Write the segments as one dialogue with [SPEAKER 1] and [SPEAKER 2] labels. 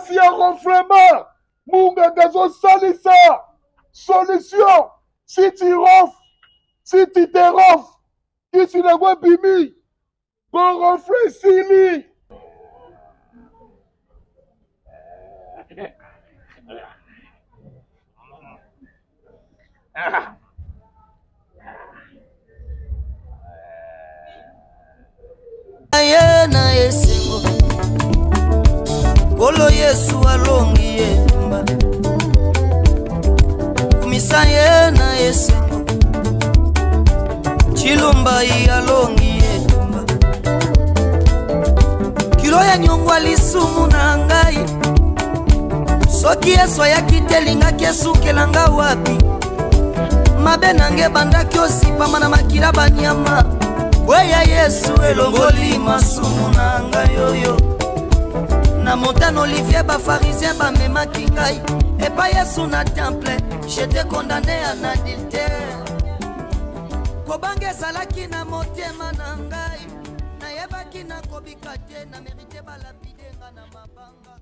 [SPEAKER 1] Kasi ya ronflement. Munga gazo salisa. Solution. Si tu ronfles, si tu te ronfles, qui si la voix bimi, bon ronfler sili.
[SPEAKER 2] Ayena esengo Kolo Yesu alongi yemba Kumisa yena esengo Chilumba alongi yemba Kilo ya nyongwa lisumu na ngai Soki Yesu yakitelinga kesukelanga wapi Mabe nange bandaki osipama na makila banyama Weya Yesu elongoli masumu na ngai yoyo Na montane Olivier ba pharisien ba mema kingai Et pas Yesu na temple J'étais condamné en adultère Kobange salaki na motema na ngai Na yebaki na kobika te Na mérite ba lapide nga na mabanga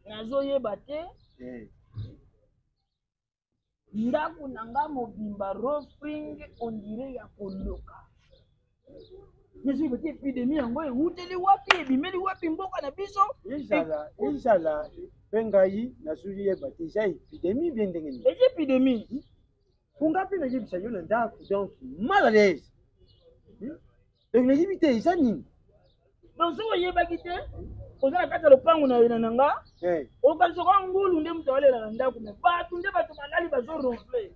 [SPEAKER 3] Nazoyeba te ndaku nanga mobimba rofring on dirait ya koloka nazoyeba te epidemie yango ewuteli wapi ebimeli wapi mboka na biso
[SPEAKER 1] Inshallah pengai nazoyeba te eza épidémie bien ndenge nini
[SPEAKER 3] eza épidémie
[SPEAKER 1] funga mpe nayebisa yo na ndako donc mal à l'aise donc nayebi te eza nini
[SPEAKER 3] donc soki oyebaki te oza na kati ya lopango na wena na nga okanisa kwa ngulu nde moto awalela na ndako me bato nde bato balali bazoronfle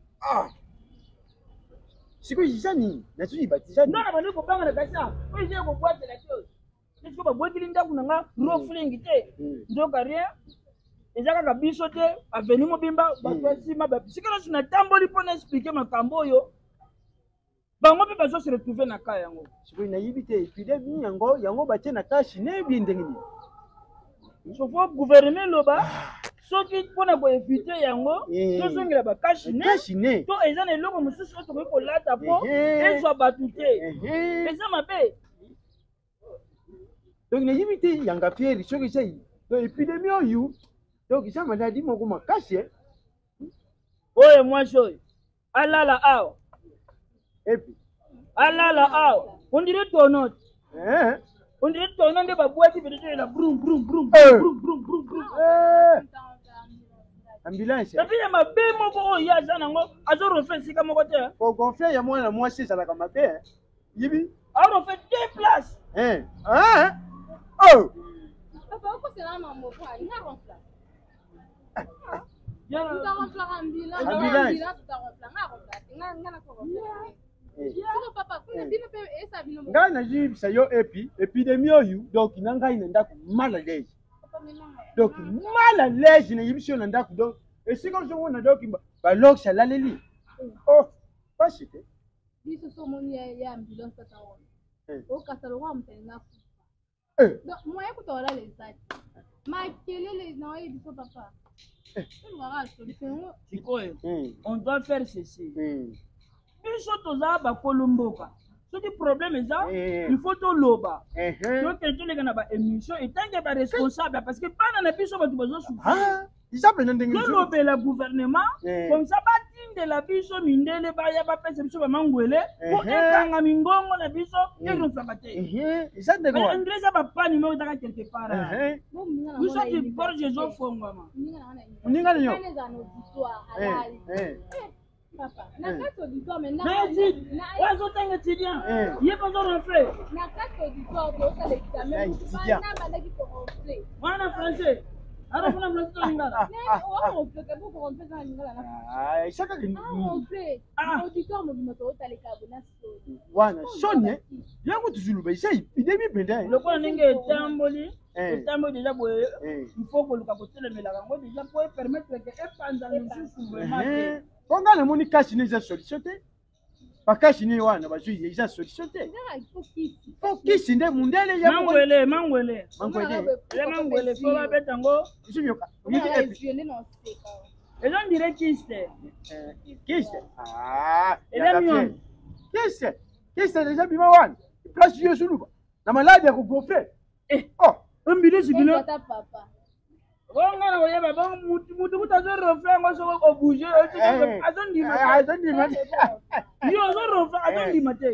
[SPEAKER 1] sikoyo eza nini nazoyeba te eza nini
[SPEAKER 3] ndana bandi kobanga na kasa oyo eza ya kobwatela te sikoyo babweteli ndako na nga roflingi te nzoka rien eza kaka biso te aveni mobimba bato ya nsima sika nyonso natamboli mpo na explike makambo oyo bango mpe bazose retrouve na ka yango
[SPEAKER 1] sikoyo nayebi te epidemie yango batie na ka chine bien ndenge nini
[SPEAKER 3] sofo gouvernement loba soki mpona koevite yango tozongela baka chine to eza na eloko mosusu oyo tokoki kolata mpo ezwa bato te eza mabe
[SPEAKER 1] donc nayebi te yanga fieri soki eza epidemie oyo donc eza maladi moko makasi
[SPEAKER 3] oyo mwasi oyo alala awa
[SPEAKER 1] epi
[SPEAKER 3] alala awa on dirait tonote on dirait tono nde babwati peut-être la brum brum brum brum brum brum brum
[SPEAKER 1] ambulance
[SPEAKER 3] epi ya mabe moko oyo ye aza nango azorofle esika moko te
[SPEAKER 1] kogonfle ya mwana mwasi ezalaka mabe yibi
[SPEAKER 3] arofe 2 places
[SPEAKER 4] Papa, pourquoi c'est là, maman? Il y a un plat. Il y a un plat ambulant.
[SPEAKER 1] Ngai najibisa yo épidémie oyo donc na ngai na ndako mal à l'aise donc mal à l'aise na yibisa yo na ndako donc esika ozomona donc balox alaleli oh pasi te
[SPEAKER 4] biso somoni ya ambulance tata wana okataloka mpena donc moyen kutola les sacs makelele na oyebi biso papa
[SPEAKER 3] on doit faire ceci biso toza bakolomboka soki problème eza il faut toloba toke toleka na baémission etange baresponsable parce que bana na biso bato bazosouffrir tolobela gouvernement comme ça batindela biso mindele baya bapesa biso bamangwele po ekanga mingongo na biso enosaka te mais ingresa bapani moko ezaka quelque part biso diporge ezofongwama wazotanga étudiant ye bazoronfle wana français
[SPEAKER 1] wana sonye yango tuzuluba isa epidemi pende
[SPEAKER 3] lokola ndenge etamboli deja boye ifo koluka kotelemela yango deja po epermettre ke epanza lisusu vraiment
[SPEAKER 1] konga namoni kasi ne eza solution te bakashi ne wana bazwi eza solution te fokisi nde mundele
[SPEAKER 3] mangwele fo babeta yango ezo ndire kiste
[SPEAKER 1] kiste deja bima wana place yo suluba na maladi ya kogofre
[SPEAKER 3] mbilisi bino Bonga na oyeba bon mutu kutazo refle ngo soko obouger azondima yo azorofle azondima te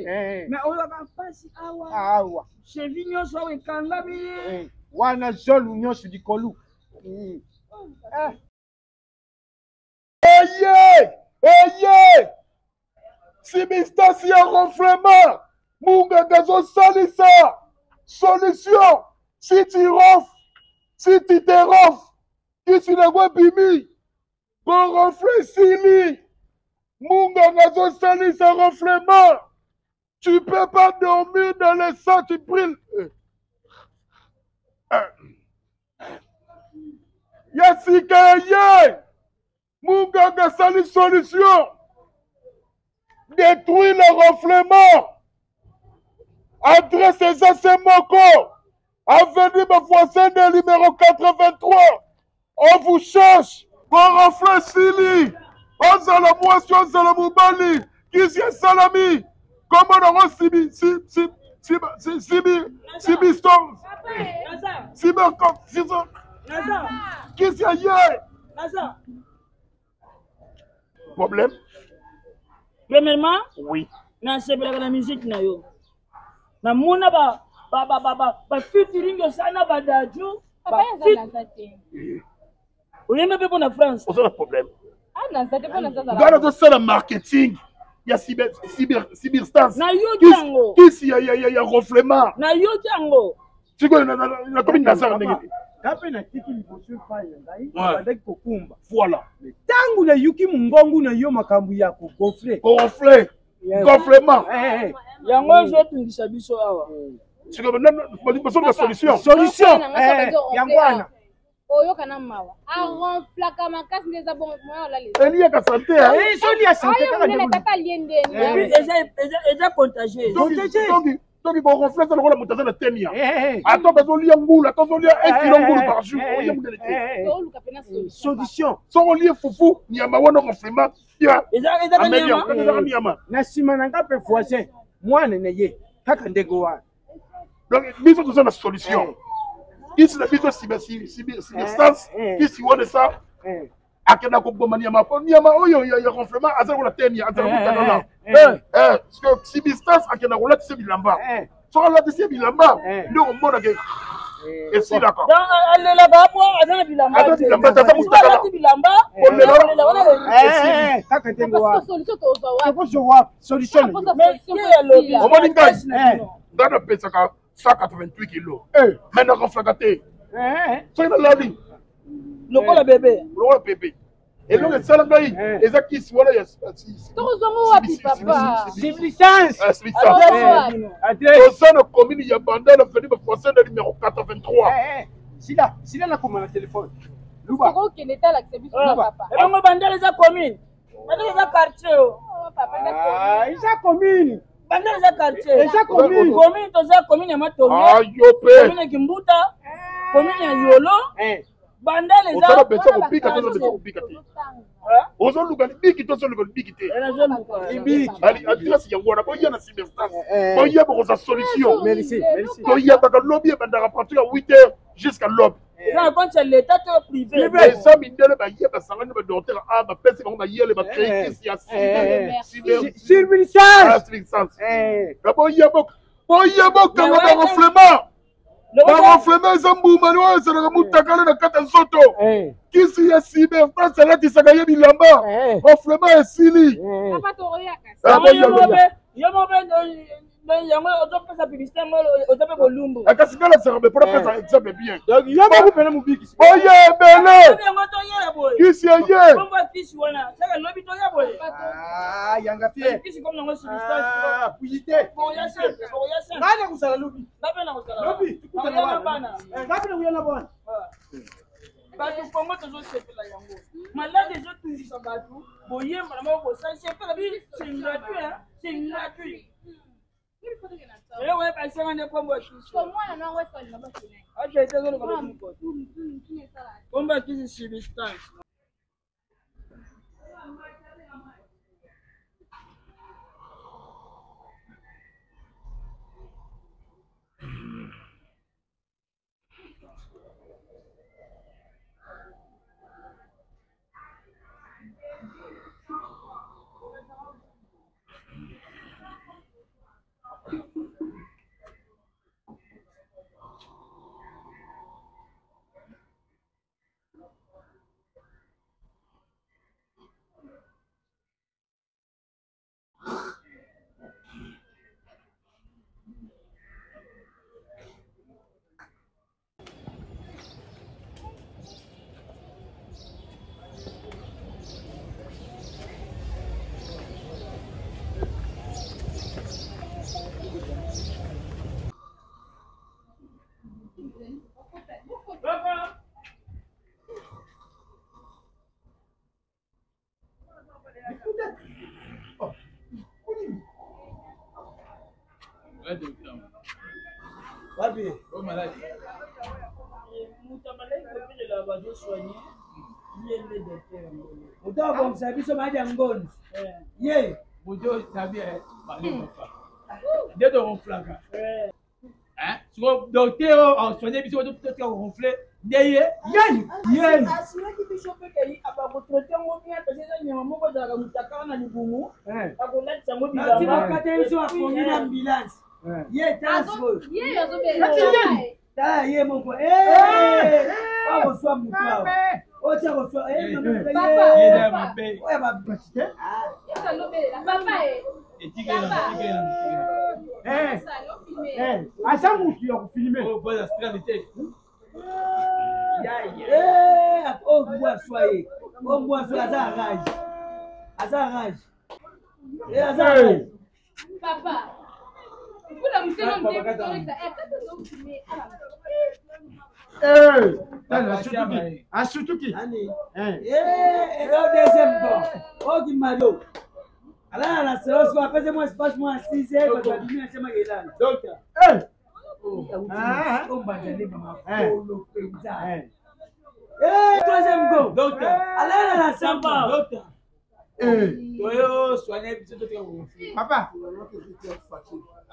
[SPEAKER 3] mais oyo ka pasi awa chevinyo so ekanga bi
[SPEAKER 1] wana zolu nyosu dikolu Eye Substance ya ronflement munga gazo salisa solution si tu ronfles si tu te ronfles, qui si le voit bimi, pour ronfler sili, munga gazo sali sa ronflement, tu peux pas dormir dans le sang, tu brûles. Yassika ye, munga gasali solution, détruis le ronflement, adresse les Moko. Avenue Bafoissin de numéro 83. On vous cherche. Pour ronfler Sili. On zala moisson, on zala moubali. Qui est salami? Comment on a Sibi Storms? Cybercom. Qui est hier? Problème?
[SPEAKER 3] Premièrement,
[SPEAKER 1] oui.
[SPEAKER 3] Na sebela la musique na yo. Na mona ba featuring osana badaju oyembe pe na France
[SPEAKER 1] on a un problème
[SPEAKER 5] Gana to sala marketing ya cyberstance
[SPEAKER 3] na yo jango
[SPEAKER 5] kisi ya ronflement
[SPEAKER 3] na yo jango
[SPEAKER 5] siko na commune nazar ndenge
[SPEAKER 1] kape na tiki liboso faya ngai badaki kokumba
[SPEAKER 5] voilà
[SPEAKER 1] tangu na yuki mungongu na yo makambu ya kogofre
[SPEAKER 5] gonflement
[SPEAKER 3] yango ezotungisa biso awa
[SPEAKER 5] solution
[SPEAKER 1] yangwana
[SPEAKER 4] oyokana mawa aronflaka makasi ndeza bon moya la les
[SPEAKER 5] eliaka santé
[SPEAKER 1] soli ya santé
[SPEAKER 4] kaka tata liende
[SPEAKER 3] eza contagieux
[SPEAKER 5] donc ko ronfler ça lokola mutaza na tenia ato bazolia ngula tozolia 1 kilo ngulu par jour oya mundele te
[SPEAKER 1] solution
[SPEAKER 5] so olie fufu nyama wana ronflement ya
[SPEAKER 3] eza
[SPEAKER 5] nyama
[SPEAKER 1] na sima na ngape voisin mwana na ye kaka ndego wana
[SPEAKER 5] donc biso toza na solution ici na biso cyberstance ici wana ça akenda koboma nyama oyo ya ronflement azala kola tenia azala kotanala parce que cyberstance akenda kolatisa bilamba so alatisa bilamba nde omona ke esilaka
[SPEAKER 3] donc alelaka apo aza na bilamba
[SPEAKER 5] alati
[SPEAKER 3] bilamba
[SPEAKER 1] kaka ndego wana solution
[SPEAKER 5] omoni ngai napesaka 188 kilos mais naronflaka te soki nalali
[SPEAKER 3] lokola bebe
[SPEAKER 5] eloko esala ngai eza kisi wana ya
[SPEAKER 4] tozongo wapi papa
[SPEAKER 5] toza na commune ya banda na veni bafoissin de numéro 83
[SPEAKER 1] sila nakoma na telefone
[SPEAKER 4] okende talakisa biso na papa
[SPEAKER 3] ebongo bandela eza commune bandela eza quartier
[SPEAKER 1] eza commune
[SPEAKER 3] bandela eza quartier
[SPEAKER 1] eza commune
[SPEAKER 3] toza commune ya Matombe
[SPEAKER 5] ayo pe
[SPEAKER 3] commune ya Kimbuta commune ya Yolo bandela eza
[SPEAKER 5] ozala besa kobika te ozala besa kobika te ozoluka libiki to ozoluka libiki te adresse yango wana boya na cyberstance boyeba koza solution toyebaka lobi ebandaka partir ya 8h jusqu'à l'aube
[SPEAKER 3] eza compte ya l'état to privé
[SPEAKER 5] eza mindele baye basangani badocteur a bapesi bango bayele bacrée kisi ya surpuissance boye bokanga baroflement baroflement eza mbumani oyo ezalaka mutakala na kati ya nzoto kisi ya cybertance alatisaka ye bilamba roflement esili
[SPEAKER 3] yango ozopesa publicité ozope bolumbu
[SPEAKER 5] kasi ngala saka mpona pesa exemple bien
[SPEAKER 1] yango pene mobikisi
[SPEAKER 5] oye ebele
[SPEAKER 3] yango toyela boye
[SPEAKER 5] kisi eye
[SPEAKER 3] kombo kisi wana saka lobi toya boye
[SPEAKER 1] yanga fie
[SPEAKER 3] kisi comme nango substance
[SPEAKER 1] puyite
[SPEAKER 3] boya simple
[SPEAKER 1] ngana kusala lobi
[SPEAKER 3] ngapena kusala
[SPEAKER 1] lobi tukutana
[SPEAKER 3] bana
[SPEAKER 1] ngapena kuyana bwana
[SPEAKER 3] bato kongo tozosepela yango malade ezotungisa bato boyemba na moko bosalisi epela bi c'est gratuit ewe basanga nde kombo ya kisi acha itezolo kama mkoto kombo ya kisi substance
[SPEAKER 6] Wapi?
[SPEAKER 3] Oh malade. Mutambalai kopile la bazo soigner. Yende docteur ngolo.
[SPEAKER 6] Utoa kwa msabiso maji ya ngoni. Ye.
[SPEAKER 7] Mujo tabia bali mofa. Ndio to ronflaka. Siko docteur en soigner biso to to ronfler. Ndeye yeni.
[SPEAKER 3] Asira kipisho peke yi aba traiter ngo bien parce que nyama moko za mutaka na libumu. Akolati sango
[SPEAKER 6] Na
[SPEAKER 3] bilamba.
[SPEAKER 6] tibo kate biso akongi na ambulance. Ye transfer. Ye moko. Wako swa mutwa. Ocha ko swa
[SPEAKER 1] asa mutu ya kufilime
[SPEAKER 4] Papa,
[SPEAKER 1] asutuki
[SPEAKER 6] deuxième temps. Oh, qui m'a dit. Alors, la séance, on appelle moi espace moi 6 heures, quand tu viens chez moi, il est là. Docteur. Troisième go. Docteur. Alors, la samba. Docteur.
[SPEAKER 7] Toyo soigner biso to ronfler.
[SPEAKER 1] Papa.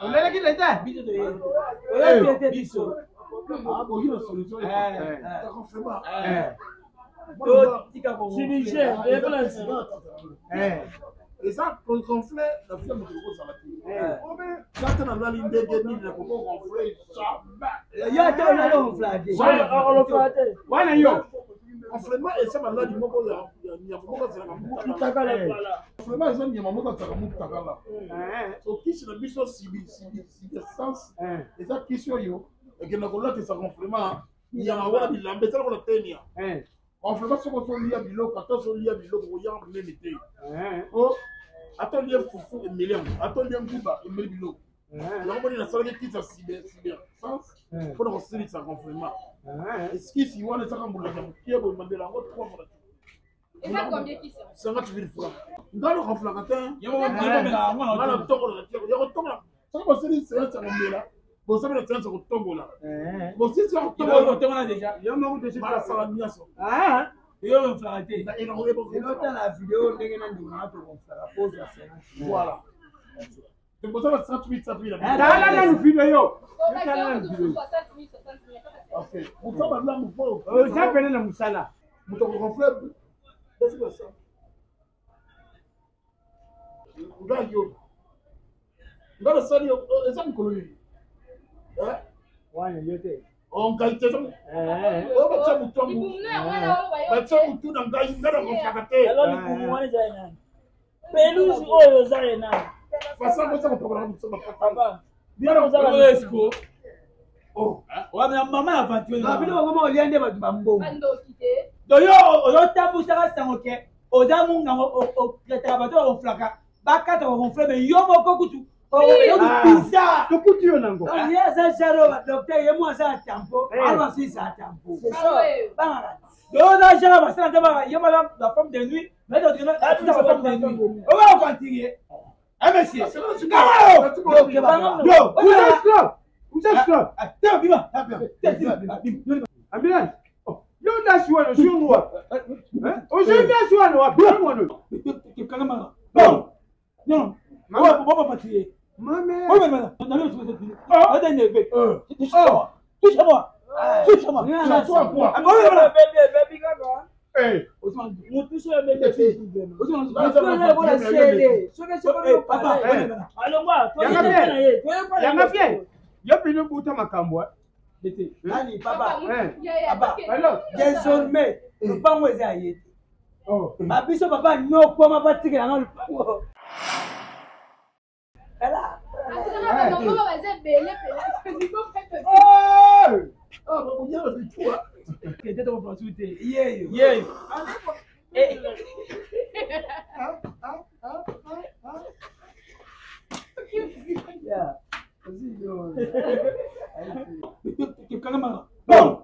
[SPEAKER 1] On est là qui l'était.
[SPEAKER 7] Biso to
[SPEAKER 6] Toyo biso.
[SPEAKER 5] Ah, bon, il y a une solution. Ça confirme.
[SPEAKER 7] tika ko
[SPEAKER 3] Chirurgien, déplace.
[SPEAKER 5] Et ça, pour gonfler, la fille me trouve ça va quand on a l'indé ni la coco gonfler ça.
[SPEAKER 6] Yo to na lo flatter.
[SPEAKER 3] On le flatter.
[SPEAKER 1] Wana yo.
[SPEAKER 5] Gonflement et ça là du moko ya moko ça la
[SPEAKER 3] Mutaka la voilà.
[SPEAKER 5] gonflement ça ni moko ça la mutaka là. So kiss na biso sibi sens. Et ça question yo et que na ko là que ça gonflement il y a wala bilambe ça ko la tenia. Gonflement ça ko so liya biloko attention liya biloko ko ya mélité. Oh atelier fufu million atelier nguba emeli biloko nakoboni nasalaki kiti ya cybersens mpona kosilisa gonflement eskisi wana ezaka mbulaka mokie boye mandela yango 3 mois sanga tuvili franc ngalo gonflaka te ngana tongola ya kotongola soki bosili séance ya komela bosabela séance ya kotongola bosisi ya kotongola
[SPEAKER 7] déjà
[SPEAKER 1] Yo moko de
[SPEAKER 5] balasala nyonso
[SPEAKER 7] yo me flatter
[SPEAKER 6] La vidéo ndenge na ndima na to konfara pose ya séance.
[SPEAKER 5] voilà bosala 38
[SPEAKER 1] Dala na video yo.
[SPEAKER 5] Pourquoi maintenant vous faut?
[SPEAKER 1] J'appelle la moussala.
[SPEAKER 5] Vous t'en gonflez. Laissez-moi ça. Regarde, yo. Regarde ça, yo. Ça me colonie. Hein?
[SPEAKER 1] Ouais, il était.
[SPEAKER 5] En qualité, ça. Oh, bah, tiens, mouton. Bah, tiens, mouton, dans le gars, il a gonflé.
[SPEAKER 3] Alors, le Koumou, on est là. Pelouse, oh, aux arènes.
[SPEAKER 5] Façon, moi, ça me prend.
[SPEAKER 3] Papa,
[SPEAKER 7] bien dans le esco. Oh, ouais, mais maman a aventuré.
[SPEAKER 6] Ah, mais non, comment on vient de battre Bambo?
[SPEAKER 7] Donc, yo, on tabu ça reste en ok. Aux amours, on travaille au flaka. Baka, on gonfle, mais yo, mon cocutu. Oh, yo, bizarre.
[SPEAKER 1] Tu coûtes un ango.
[SPEAKER 6] Il y a ça, Charo, docteur, et moi, ça, tempo. Alors, si ça, tempo.
[SPEAKER 3] C'est ça.
[SPEAKER 7] Donc, là, j'ai la ça, yo, madame, la femme de nuit. Mais donc, la femme de nuit. On va fatiguer. Ah, monsieur.
[SPEAKER 1] Yo, vous êtes là.
[SPEAKER 7] Tiens, viva.
[SPEAKER 1] Ambulance. Yo, that's one. Je suis moi. Aujourd'hui, that's one. Bien moi.
[SPEAKER 7] Non. Non. On va fatiguer.
[SPEAKER 1] Maman.
[SPEAKER 7] Oui, madame. On va énerver. Touche-moi. Touche-moi.
[SPEAKER 5] Toi, quoi?
[SPEAKER 3] Baby, gaga.
[SPEAKER 5] Eh.
[SPEAKER 3] Mon tout sur le bébé.
[SPEAKER 7] Papa.
[SPEAKER 3] Alors, moi, toi,
[SPEAKER 1] Yanga bien. Yo, puis nous boutons ma cambois.
[SPEAKER 6] Nani, papa.
[SPEAKER 1] Papa. Alors.
[SPEAKER 6] Désormais, le pango est ailleurs. Oh. Abiso papa, non, comment va tirer dans le pango? Là.
[SPEAKER 5] Ah, vous y avez tout.
[SPEAKER 7] C'était ton français.
[SPEAKER 6] Yeah. Yeah.
[SPEAKER 7] Non.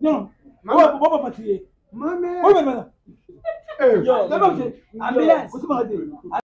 [SPEAKER 7] Non. On va fatiguer.
[SPEAKER 1] Maman.
[SPEAKER 7] Oui, madame.
[SPEAKER 6] Ambulance.